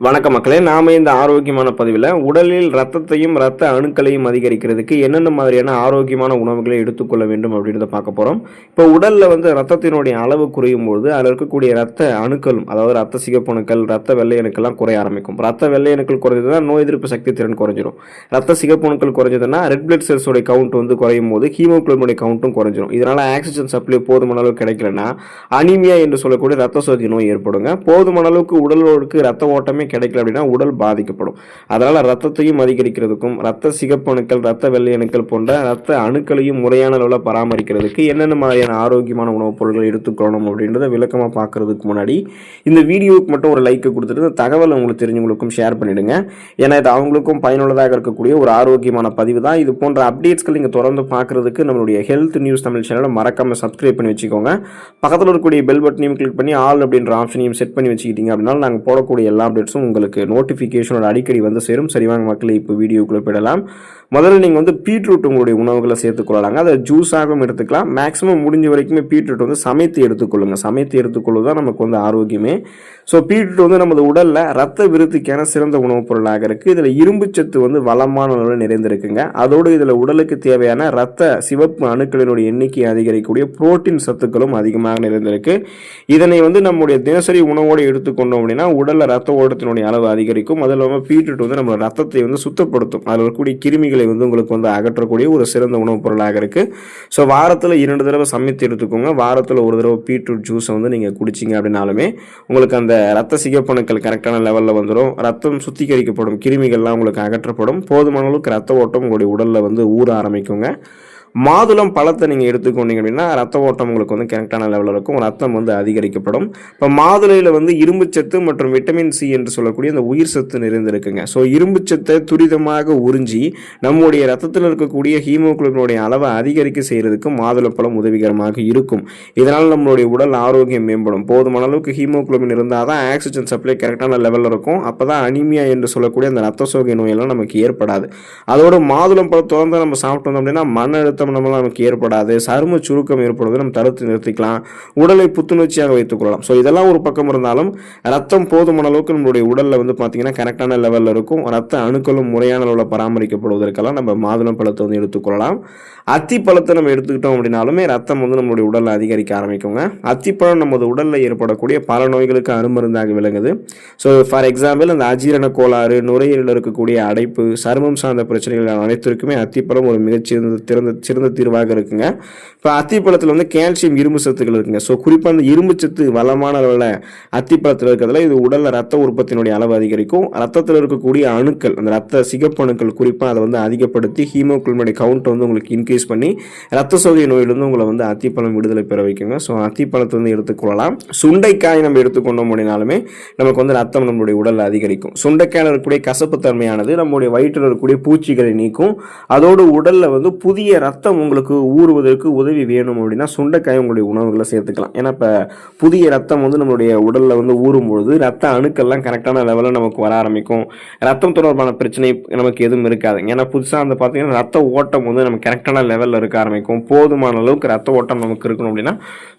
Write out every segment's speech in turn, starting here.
வணக்க மக்களே, நாம இந்த ஆரோக்கியமான பதிவில் உடலில் ரத்தத்தையும் ரத்த அணுக்களையும் அதிகரிக்கிறதுக்கு என்னென்ன மாதிரியான ஆரோக்கியமான உணவுகளை எடுத்துக்கொள்ள வேண்டும் அப்படின்றத பார்க்க போகிறோம். இப்போ உடலில் ரத்தத்தினுடைய அளவு குறையும் போது அதில் இருக்கக்கூடிய ரத்த அணுக்களும், அதாவது ரத்த சிகப்பணுக்கள், ரத்த வெள்ளை அணுக்கள்லாம் குறைய ஆரம்பிக்கும். ரத்த வெள்ளை அணுக்கள் குறைஞ்சதுன்னா நோய் எதிர்ப்பு சக்தி திறன் குறைஞ்சிரும். ரத்த சிகப்பணுக்கள் குறைஞ்சதுன்னா ரெட் பிளட் செல்ஸோட கவுண்ட் குறையும் போது ஹீமோகுளோபினுடைய கவுண்ட்டும் குறைஞ்சிரும். இதனால ஆக்சிஜன் சப்ளை போதுமான அளவு கிடைக்கலன்னா அனீமியா என்று சொல்லக்கூடிய ரத்த சோகை நோய் ஏற்படுங்க. போதுமான அளவுக்கு உடலுக்கு ரத்த ஓட்டமே கிடைக்கல அப்படின்னா உடல் பாதிக்கப்படும். அதனால ரத்தத்தையும் அதிகரிக்கிறதுக்கும் ரத்த சிகப்பணுக்கள், ரத்த வெள்ளை அணுக்கள் போன்ற ரத்த அணுக்களையும் முறையான அளவில் பராமரிக்கிறதுக்கு என்னென்ன மாதிரியான ஆரோக்கியமான உணவுப் பொருட்கள் எடுத்துக்கணும் அப்படின்றத விளக்கமாக பார்க்கறதுக்கு முன்னாடி இந்த வீடியோவுக்கு மட்டும் ஒரு லைக் கொடுத்துட்டு இந்த தகவல் உங்களுக்கு தெரிஞ்சவங்களுக்கும் ஷேர் பண்ணிடுங்க. ஏன்னா இது அவங்களுக்கும் பயனுள்ளதாக இருக்கக்கூடிய ஒரு ஆரோக்கியமான பதிவு தான். இது போன்ற அப்டேட்ஸ்கள் நீங்கள் தொடர்ந்து பார்க்கறதுக்கு நம்மளுடைய ஹெல்த் நியூஸ் தமிழ் சேனலை மறக்காம சப்ஸ்கிரைப் பண்ணி வச்சுக்கோங்க. பக்கத்தில் இருக்கக்கூடிய பெல் பட்டனையும் கிளிக் பண்ணி ஆல் அப்படின்ற ஆப்ஷனையும் செட் பண்ணி வச்சுக்கிட்டீங்க அப்படின்னா நாங்கள் போடக்கூடிய எல்லா அப்டேட்ஸும் உங்களுக்கு நோட்டிஃபிகேஷனோட அடிக்கடி சேரும். சரிவாங்க மக்களே, இப்போ வீடியோக்குள்ளே போயிடலாம். முதல்ல நீங்கள் பீட்ரூட் உங்களுடைய உணவுகளை சேர்த்துக்கொள்ளலாங்க. அதை ஜூஸாகவும் எடுத்துக்கலாம். மேக்ஸிமம் முடிஞ்ச வரைக்குமே பீட்ரூட் சமைத்து எடுத்துக்கொள்ளுங்க. சமைத்து எடுத்துக்கொள்ளுதான் நமக்கு ஆரோக்கியமே. ஸோ பீட்ரூட் நமது உடலில் ரத்த விருத்திக்கான சிறந்த உணவுப் பொருளாக இருக்குது. இதில் இரும்பு சத்து வளமான அளவில் நிறைந்திருக்குங்க. அதோடு இதில் உடலுக்கு தேவையான ரத்த சிவப்பு அணுக்களினுடைய எண்ணிக்கை அதிகரிக்கக்கூடிய புரோட்டீன் சத்துக்களும் அதிகமாக நிறைந்திருக்கு. இதனை நம்முடைய தினசரி உணவோடு எடுத்துக்கொண்டோம் அப்படின்னா உடலில் ரத்த ஓட்டத்தினுடைய அளவு அதிகரிக்கும். அது இல்லாமல் பீட்ரூட் நம்ம ரத்தத்தை சுத்தப்படுத்தும். அதில் இருக்கக்கூடிய கிருமிகளை உங்களுக்கு அகற்றக்கூடிய ஒரு சிறந்த உணவுப் பொருளாக இருக்கு. ஸோ வாரத்தில் 2 தடவை சமைத்து எடுத்துக்கோங்க. வாரத்தில் ஒரு தடவை பீட்ரூட் ஜூஸை நீங்கள் குடிச்சிங்க அப்படின்னாலுமே உங்களுக்கு அந்த ரத்த சிகப்பணுக்கள் கரெக்டான லெவலில் வந்துடும். ரத்தம் சுத்திகரிக்கப்படும், கிருமிகள்லாம் உங்களுக்கு அகற்றப்படும். போதுமான அளவுக்கு ரத்த ஓட்டம் உங்களுடைய உடலில் ஊற ஆரம்பிக்குங்க. மாதுளம் பழத்தை நீங்கள் எடுத்துக்கொண்டீங்க அப்படின்னா ரத்த ஓட்டம் உங்களுக்கு கரெக்டான லெவலில் இருக்கும். ரத்தம் அதிகரிக்கப்படும். இப்போ மாதுளையில் இரும்பு சத்து மற்றும் விட்டமின் சி என்று சொல்லக்கூடிய அந்த உயிர் சத்து நிறைந்திருக்குங்க. ஸோ இரும்பு சத்தை துரிதமாக உறிஞ்சி நம்முடைய ரத்தத்தில் இருக்கக்கூடிய ஹீமோகுளோபினுடைய அளவை அதிகரிக்க செய்கிறதுக்கு மாதுளப்பழம் உதவிகரமாக இருக்கும். இதனால் நம்மளுடைய உடல் ஆரோக்கியம் மேம்படும். போதுமான அளவுக்கு ஹீமோகுளோபின் இருந்தால் தான் ஆக்சிஜன் சப்ளை கரெக்டான லெவலில் இருக்கும். அப்போ தான் அனீமியா என்று சொல்லக்கூடிய அந்த ரத்த சோகை நோயெல்லாம் நமக்கு ஏற்படாது. அதோட மாதுளம் பழம் தொடர்ந்து நம்ம சாப்பிட்டோம் அப்படின்னா மன அழுத்தம் நமக்கு ஏற்படாது. சரும சுருக்கம் ஏற்படுவது நம்ம தடுத்து நிறுத்திக்கலாம். உடலை புத்துணர்ச்சியாக வைத்துக் கொள்ளலாம். ஸோ இதெல்லாம் ஒரு பக்கம் இருந்தாலும் ரத்தம் போதுமான அளவுக்கு நம்மளுடைய உடலில் பார்த்தீங்கன்னா கரெக்டான லெவலில் இருக்கும். ரத்த அணுக்களும் முறையான அளவில் பராமரிக்கப்படுவதற்கெல்லாம் நம்ம மாதுளம் பழத்தை எடுத்துக்கொள்ளலாம். அத்திப்பழத்தை நம்ம எடுத்துக்கிட்டோம் அப்படின்னாலுமே ரத்தம் நம்மளுடைய உடலில் அதிகரிக்க ஆரம்பிக்குங்க. அத்திப்பழம் நமது உடலில் ஏற்படக்கூடிய பல நோய்களுக்கு அருமருந்தாக விளங்குது. ஸோ ஃபார் எக்ஸாம்பிள் அந்த அஜீரண கோளாறு, நுரையீரலில் இருக்கக்கூடிய அடைப்பு, சருமம் சார்ந்த பிரச்சனைகள் அனைத்திற்குமே அத்திப்பழம் ஒரு சிறந்த தீர்வாக இருக்குங்க. இப்போ அத்திப்பழத்தில் கால்சியம், இரும்பு சத்துக்கள் இருக்குங்க. ஸோ குறிப்பாக அந்த இரும்பு சத்து வளமான அளவில் அத்திப்பழத்தில் இருக்கிறதுல இது உடலில் ரத்த உற்பத்தியினுடைய அளவு அதிகரிக்கும். ரத்தத்தில் இருக்கக்கூடிய அணுக்கள், அந்த ரத்த சிகப்பு அணுக்கள் குறிப்பாக அதை அதிகப்படுத்தி ஹீமோகுளோபினுடைய கவுண்ட் உங்களுக்கு இன்க்ரீஸ் பண்ணி ரத்த சோகை நோயிலிருந்து உங்களை அத்திப்பழம் விடுதலை பெற வைக்குங்க. ஸோ அத்திப்பழத்தை எடுத்துக்கொள்ளலாம். சுண்டைக்காய் நம்ம எடுத்துக்கொண்டோம் அப்படின்னாலுமே நமக்கு ரத்தம் நம்மளுடைய உடலில் அதிகரிக்கும். சுண்டைக்காயில் இருக்கக்கூடிய கசப்பு தன்மையானது நம்முடைய வயிற்றில் இருக்கக்கூடிய பூச்சிகளை நீக்கும். அதோடு உடலில் புதிய ரத்தம் உங்களுக்கு ஊறுவதற்கு உதவி வேணும் அப்படின்னா சுண்டைக்காய் உங்களுடைய உணவுகளை சேர்த்துக்கலாம். ஏன்னா இப்போ புதிய ரத்தம் நம்மளுடைய உடலில் ஊறும்பொழுது ரத்த அணுக்கள்லாம் கரெக்டான லெவலில் நமக்கு வர ஆரம்பிக்கும். ரத்தம் தொடர்பான பிரச்சனை நமக்கு எதுவும் இருக்காது. ஏன்னா புதுசாக பார்த்தீங்கன்னா ரத்த ஓட்டம் நம்ம கரெக்டான லெவலில் இருக்க ஆரம்பிக்கும். போதுமான அளவுக்கு ரத்த ஓட்டம் நமக்கு இருக்கணும் அப்படின்னா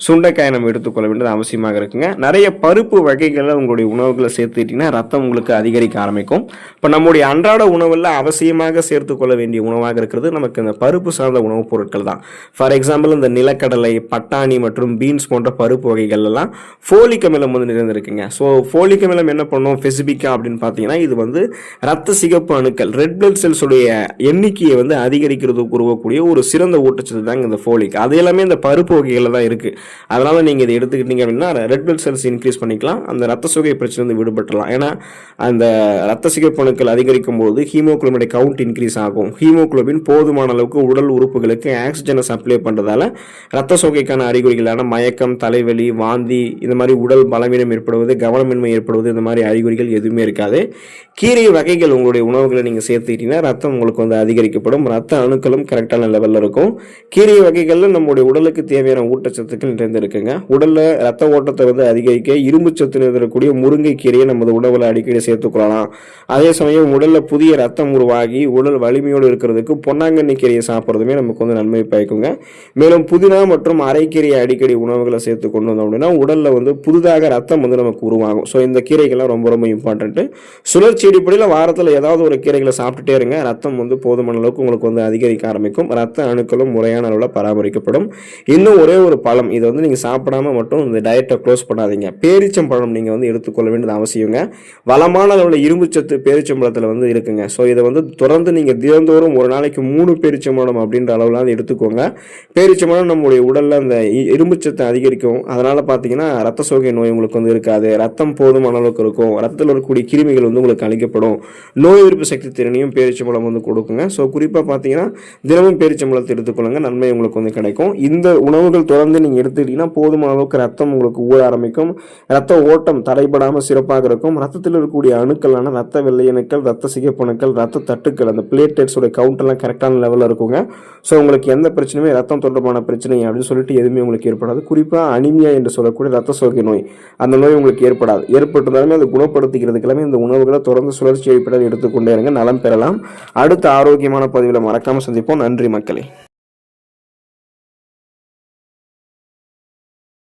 சுண்டைக்காயை நம்ம எடுத்துக்கொள்ள வேண்டியது அவசியமாக இருக்குங்க. நிறைய பருப்பு வகைகளை உங்களுடைய உணவுகளை சேர்த்துக்கிட்டீங்கன்னா ரத்தம் உங்களுக்கு அதிகரிக்க ஆரம்பிக்கும். இப்போ நம்முடைய அன்றாட உணவில் அவசியமாக சேர்த்துக்கொள்ள வேண்டிய உணவாக இருக்கிறது நமக்கு இந்த பருப்பு சார்ந்த உணவுப் பொருட்கள் தான். ஃபார் எக்ஸாம்பிள் இந்த நிலக்கடலை, பட்டாணி மற்றும் பீன்ஸ் போன்ற பருப்பு வகைகள் எல்லாம் ஃபோலிக் அமிலம் நிறைந்திருக்குங்க. ஸோ ஃபோலிக் அமிலம் என்ன பண்ணும் ஸ்பெசிபிக்கா அப்படின்னு பார்த்தீங்கன்னா இது ரத்த சிகப்பு அணுக்கள், ரெட் பிளட் செல்ஸ் உடைய எண்ணிக்கையை அதிகரிக்கிறதுக்கு உருவக்கூடிய ஒரு சிறந்த ஊட்டச்சத்து தாங்க இந்த ஃபோலிக். அது எல்லாமே இந்த பருப்பு வகைகளில் தான் இருக்கு. அதனால நீங்க இதை எடுத்துக்கிட்டீங்க அப்படின்னா ரெட் பிளட் செல்ஸ் இன்க்ரீஸ் பண்ணிக்கலாம். அந்த ரத்த சோகை பிரச்சனை விடுபட்டலாம். ஏன்னா அந்த ரத்த சிகப்பு அணுக்கள் அதிகரிக்கும் போது ஹீமோகுளோபின் கவுண்ட் இன்க்ரீஸ் ஆகும். ஹீமோகுளோபின் போதுமான அளவுக்கு உடல் உறுப்புகளுக்கு ஆக்சிஜனை சப்ளை பண்றதால ரத்த சோகைக்கான அறிகுறிகளான மயக்கம், தலைவலி, வாந்தி, இந்த மாதிரி உடல் பலவீனம் ஏற்படுவது, கவனமின்மை ஏற்படுவது, இந்த மாதிரி அறிகுறிகள் எதுவுமே இருக்காது. கீரை வகைகள் உங்களுடைய உணவுகளை நீங்க சேர்த்துக்கிட்டீங்கன்னா ரத்தம் உங்களுக்கு அதிகரிக்கப்படும். ரத்த அணுக்களும் கரெக்டான லெவல்ல இருக்கும். கீரை வகைகள்ல நம்முடைய உடலுக்கு தேவையான ஊட்டச்சத்துக்கள் நிறைந்திருக்குங்க. உடல்ல ரத்த ஓட்டத்தை அதிகரிக்க இரும்பு சத்து நிறைந்திருக்கக்கூடிய முருங்கை கீரையை நமது உணவுல அடிக்கடி சேர்த்துக்கொள்ளலாம். அதே சமயம் உடல்ல புதிய ரத்தம் உருவாகி உடல் வலிமையோடு இருக்கிறதுக்கு பொன்னாங்கண்ணி கீரையை சாப்பிட்றதுமே நமக்கு நமக்கு வந்து நன்மை பயக்குங்க. மேலும் புதினா மற்றும் அரைக்கீரையை அடிக்கடி உணவுகளை சேர்த்து கொண்டு வந்தோம் அப்படின்னா உடலில் வந்து புதிதாக ரத்தம் வந்து நமக்கு உருவாகும். ஸோ இந்த கீரைகள்லாம் ரொம்ப ரொம்ப இம்பார்ட்டன்ட்டு. சுழற்சி அடிப்படையில் வாரத்தில் ஏதாவது ஒரு கீரைகளை சாப்பிட்டுட்டே இருங்க. ரத்தம் வந்து போதுமான அளவுக்கு உங்களுக்கு வந்து அதிகரிக்க ஆரம்பிக்கும். ரத்த அணுக்களும் முறையான அளவில் பராமரிக்கப்படும். இன்னும் ஒரே ஒரு பழம், இது வந்து நீங்கள் சாப்பிடாம மட்டும் இந்த டயட்டை க்ளோஸ் பண்ணாதீங்க. பேரிச்சம்பழம் நீங்கள் வந்து எடுத்துக்கொள்ள வேண்டியது அவசியங்க. வளமான அளவில் இரும்புச்சத்து பேரிச்சம்பழத்தில் வந்து இருக்குங்க. ஸோ இதை வந்து தொடர்ந்து நீங்கள் தினந்தோறும் ஒரு நாளைக்கு 3 பேரிச்சம்பழம் அப்படின்ற அளவில் எடுத்துக்கோங்க. பேரிச்சம்பழம் நம்முடைய உடலில் அந்த இரும்புச்சத்தை அதிகரிக்கும். அதனால் பார்த்தீங்கன்னா ரத்த சோகை நோய் உங்களுக்கு வந்து இருக்காது. ரத்தம் போதுமான அளவுக்கு இருக்கும். ரத்தத்தில் இருக்கக்கூடிய கிருமிகள் வந்து உங்களுக்கு அழிக்கப்படும். நோய் எதிர்ப்பு சக்தி திறனையும் பேரிச்சம்பழம் வந்து கொடுக்குங்க. ஸோ குறிப்பாக பார்த்தீங்கன்னா தினமும் பேரிச்சம்பழத்தை எடுத்துக்கொள்ளுங்க. நன்மை உங்களுக்கு வந்து கிடைக்கும். இந்த உணவுகள் தொடர்ந்து நீங்கள் எடுத்துக்கிட்டீங்கன்னா போதுமான அளவுக்கு ரத்தம் உங்களுக்கு ஊற ஆரம்பிக்கும். ரத்த ஓட்டம் தடைபடாமல் சிறப்பாக இருக்கும். ரத்தத்தில் இருக்கக்கூடிய அணுக்களான ரத்த வெள்ளை அணுக்கள், ரத்த சிகப்பு அணுக்கள், ரத்த தட்டுக்கள், அந்த பிளேட்லெட்ஸோட கவுண்ட் எல்லாம் கரெக்டான லெவலில் இருக்குங்க. ஸோ உங்களுக்கு எந்த பிரச்சனையுமே ரத்தம் தொடர்பான பிரச்சனை அப்படின்னு சொல்லிட்டு எதுவுமே உங்களுக்கு ஏற்படாது. குறிப்பாக அனிமியா என்று சொல்லக்கூடிய ரத்த சோகை நோய், அந்த நோய் உங்களுக்கு ஏற்படாது. ஏற்பட்டிருந்தாலுமே அதை குணப்படுத்திக்கிறதுக்கெல்லாமே இந்த உணவுகளை தொடர்ந்து சுழற்சி அடிப்படையில் எடுத்துக்கொண்டே இருங்க. நலம் பெறலாம். அடுத்த ஆரோக்கியமான பதிவில் மறக்காமல் சந்திப்போம். நன்றி மக்களே.